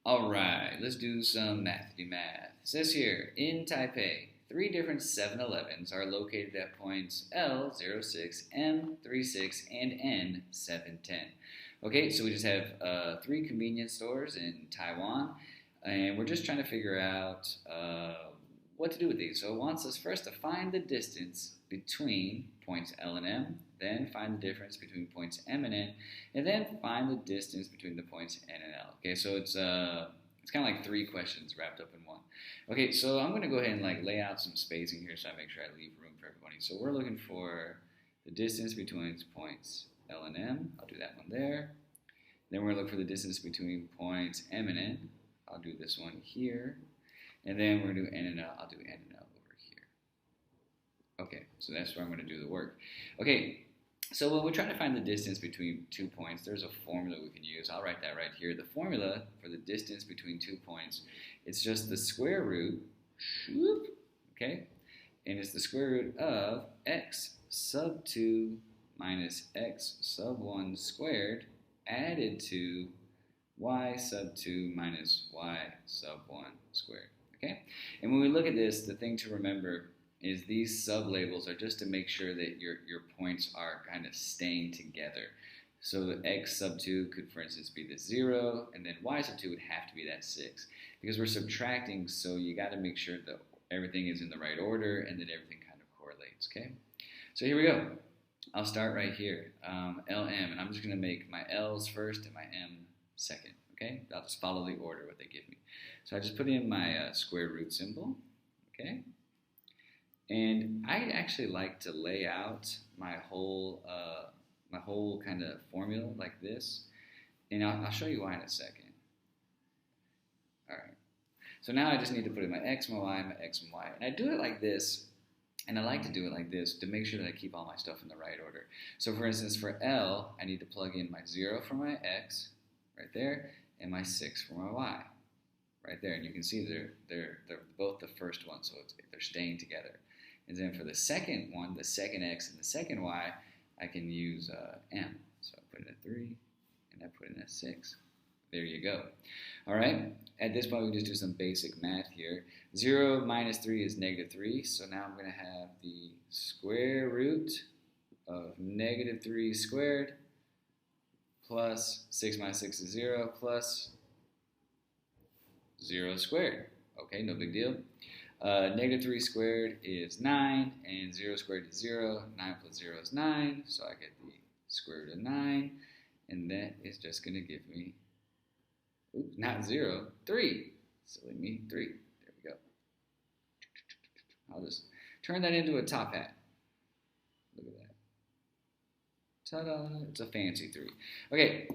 All right, let's do some Mathity-Math. It says here, in Taipei, three different 7-Elevens are located at points L06, M36, and N710. Okay, so we just have three convenience stores in Taiwan, and we're just trying to figure out what to do with these. So it wants us first to find the distance between points L and M, then find the difference between points M and N, and then find the distance between the points N and L. Okay, so it's kind of like three questions wrapped up in one. Okay, so I'm going to go ahead and like lay out some spacing here so I make sure I leave room for everybody. So we're looking for the distance between points L and M. I'll do that one there. Then we're going to look for the distance between points M and N. I'll do this one here. And then we're going to do N and L. I'll do N and L over here. Okay, so that's where I'm going to do the work. Okay, so when we're trying to find the distance between 2 points, there's a formula we can use. I'll write that right here. The formula for the distance between 2 points, it's just the square root, okay? And it's the square root of x sub 2 minus x sub 1 squared added to y sub 2 minus y sub 1 squared, okay? And when we look at this, the thing to remember is these sub-labels are just to make sure that your points are kind of staying together. So the x sub 2 could, for instance, be the 0, and then y sub 2 would have to be that 6. Because we're subtracting, so you got to make sure that everything is in the right order and that everything kind of correlates, okay? So here we go. I'll start right here, LM, and I'm just going to make my L's first and my M second, okay? I'll just follow the order what they give me. So I just put in my square root symbol, okay? And I actually like to lay out my whole kind of formula like this, and I'll show you why in a second. All right. So now I just need to put in my x, my y, my x, and y, and I do it like this, and I like to do it like this to make sure that I keep all my stuff in the right order. So for instance, for L, I need to plug in my 0 for my x, right there, and my 6 for my y, right there. And you can see they're both the first one, so they're staying together. And then for the second one, the second x and the second y, I can use m. So I put in a 3, and I put in a 6. There you go. All right, at this point, we just do some basic math here. 0 minus 3 is negative 3, so now I'm going to have the square root of negative 3 squared plus 6 minus 6 is 0 plus 0 squared. Okay, no big deal. Negative 3 squared is 9, and 0 squared is 0. 9 plus 0 is 9, so I get the square root of 9, and that is just going to give me, oops, not 0, 3. Silly me, 3. There we go. I'll just turn that into a top hat. Look at that. Ta-da! It's a fancy 3. Okay,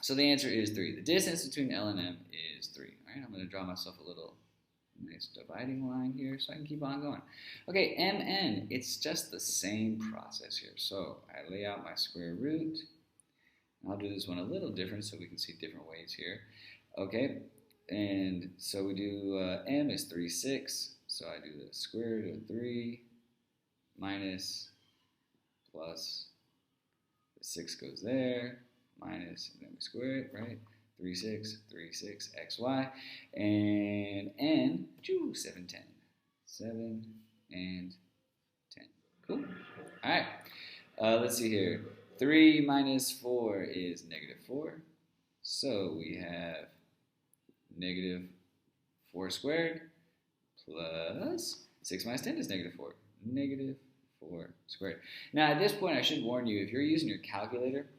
so the answer is 3. The distance between L and M is 3. All right, I'm going to draw myself a little nice dividing line here so I can keep on going. Okay, MN, it's just the same process here. So I lay out my square root. I'll do this one a little different so we can see different ways here. Okay, and so we do M is 3, 6. So I do the square root of 3 minus plus the 6 goes there, minus, and then we square it, right? 3, 6, 3, 6, x, y, and n, 7, 10. 7 and 10. Cool. All right. Let's see here. 3 minus 4 is negative 4. So we have negative 4 squared plus 6 minus 10 is negative 4. Negative 4 squared. Now at this point, I should warn you, if you're using your calculator,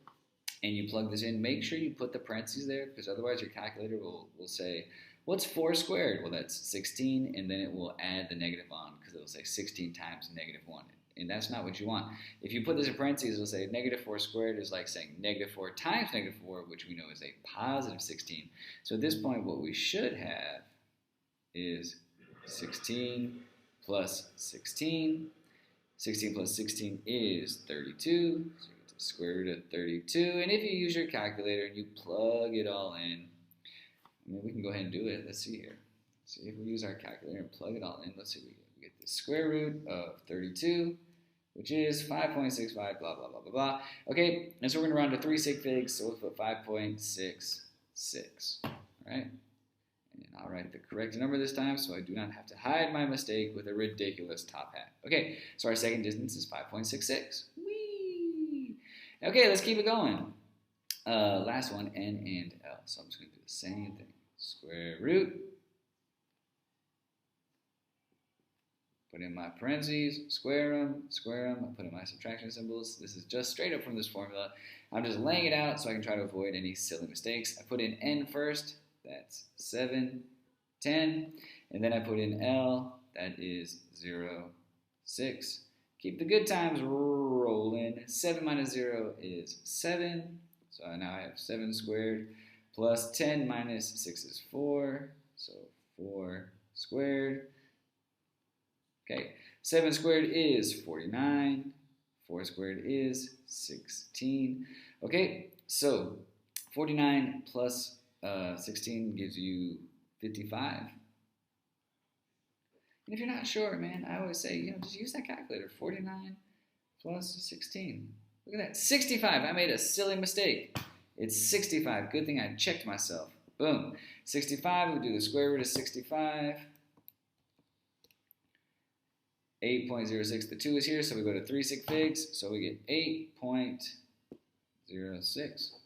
and you plug this in, make sure you put the parentheses there, because otherwise your calculator will say, what's 4 squared? Well, that's 16, and then it will add the negative on, because it will say 16 times negative 1, and that's not what you want. If you put this in parentheses, it will say negative 4 squared is like saying negative 4 times negative 4, which we know is a positive 16. So at this point, what we should have is 16 plus 16. 16 plus 16 is 32. So square root of 32, and if you use your calculator and you plug it all in, I mean, we can go ahead and do it. Let's see here. See if we use our calculator and plug it all in. Let's see, we get the square root of 32, which is 5.65, blah, blah, blah, blah, blah. Okay, and so we're going to round to 3 sig figs, so we'll put 5.66, all right? write the correct number this time so I do not have to hide my mistake with a ridiculous top hat. Okay, so our second distance is 5.66. Whee! Okay, let's keep it going. Last one, n and l. So I'm just going to do the same thing. Square root. Put in my parentheses, square them. I put in my subtraction symbols. This is just straight up from this formula. I'm just laying it out so I can try to avoid any silly mistakes. I put in n first, that's 7, 10. And then I put in L, that is 0, 6. Keep the good times rolling. 7 minus 0 is 7. So now I have 7 squared plus 10 minus 6 is 4. So 4 squared. Okay, 7 squared is 49. 4 squared is 16. Okay, so 49 plus 16 gives you 55. And if you're not sure, man, I always say, just use that calculator. 49 plus 16. Look at that, 65. I made a silly mistake. It's 65. Good thing I checked myself. Boom. 65, we'll do the square root of 65. 8.06, the 2 is here, so we go to 3 sig figs, so we get 8.06.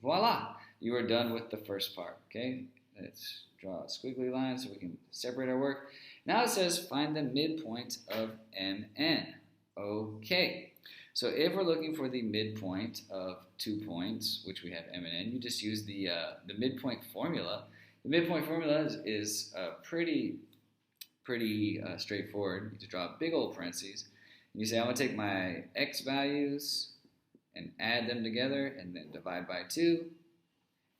Voila! You are done with the first part, okay? Let's draw a squiggly line so we can separate our work. Now it says find the midpoint of MN. Okay, so if we're looking for the midpoint of 2 points, which we have M and N, you just use the midpoint formula. The midpoint formula is pretty straightforward. You just draw big old parentheses. And you say, I'm going to take my x values and add them together and then divide by 2.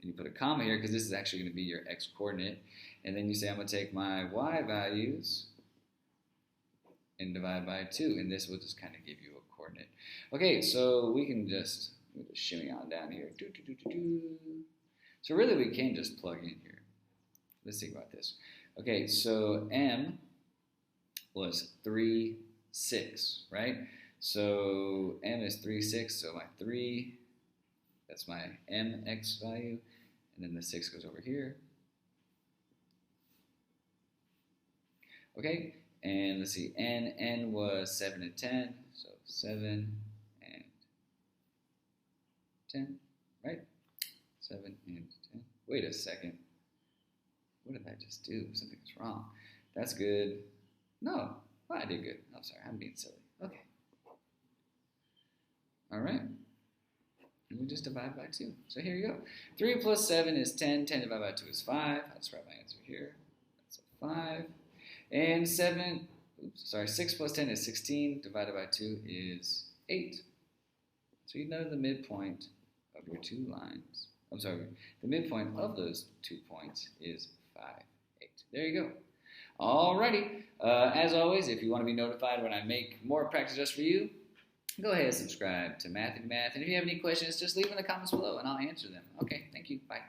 And you put a comma here because this is actually going to be your x coordinate. And then you say, I'm going to take my y values and divide by 2. And this will just kind of give you a coordinate. Okay, so we can just shimmy on down here. So really we can just plug in here. Let's think about this. Okay, so M was 3, 6, right? So M is 3, 6, so my 3, that's my MX value, and then the 6 goes over here. Okay, and let's see, N was 7 and 10, so 7 and 10, right? 7 and 10. Wait a second. What did I just do? Something's wrong. That's good. No, well, I did good. I'm sorry, I'm being silly. Okay. All right. And we just divide by 2. So here you go. 3 plus 7 is 10. 10 divided by 2 is 5. I'll just write my answer here. That's a 5. And 6 plus 10 is 16. Divided by 2 is 8. So you know the midpoint of your 2 lines. I'm sorry, the midpoint of those 2 points is 5, 8. There you go. Alrighty. As always, if you want to be notified when I make more practice just for you, go ahead and subscribe to Mathity-Math. And if you have any questions, just leave them in the comments below and I'll answer them. Okay, thank you. Bye.